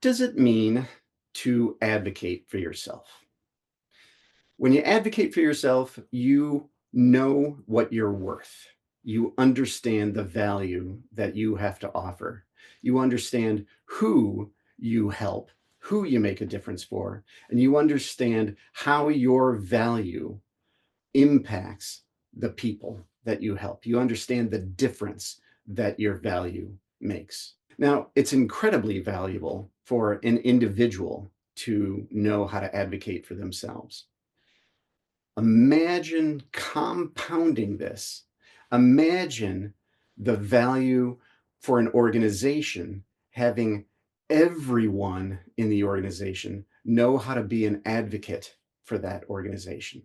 does it mean to advocate for yourself? When you advocate for yourself, you know what you're worth. You understand the value that you have to offer. You understand who you help, who you make a difference for, and you understand how your value impacts the people that you help. You understand the difference that your value makes. Now, it's incredibly valuable for an individual to know how to advocate for themselves. Imagine compounding this. Imagine the value for an organization having everyone in the organization know how to be an advocate for that organization.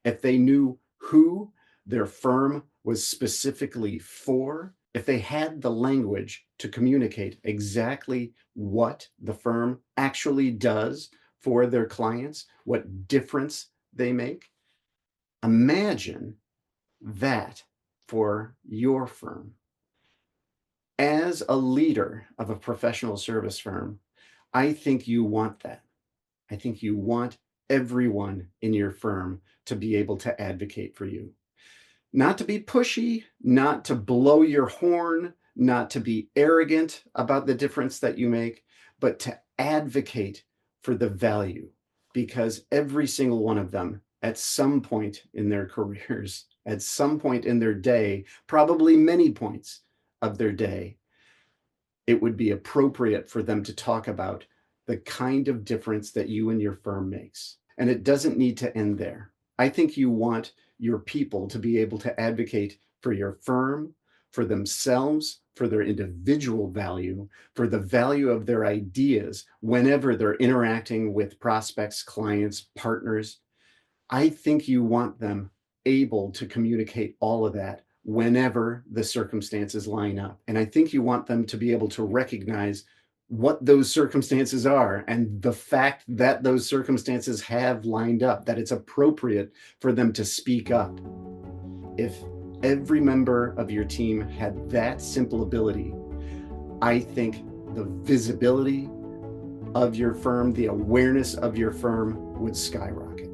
If they knew who their firm was specifically for, if they had the language to communicate exactly what the firm actually does for their clients, what difference they make, imagine that for your firm. As a leader of a professional service firm, I think you want that. I think you want everyone in your firm to be able to advocate for you. Not to be pushy, not to blow your horn, not to be arrogant about the difference that you make, but to advocate for the value, because every single one of them at some point in their careers, at some point in their day, probably many points of their day, it would be appropriate for them to talk about the kind of difference that you and your firm makes. And it doesn't need to end there. I think you want your people to be able to advocate for your firm, for themselves, for their individual value, for the value of their ideas whenever they're interacting with prospects, clients, partners. I think you want them able to communicate all of that whenever the circumstances line up. And I think you want them to be able to recognize what those circumstances are and the fact that those circumstances have lined up, that it's appropriate for them to speak up. If every member of your team had that simple ability, I think the visibility of your firm, the awareness of your firm would skyrocket.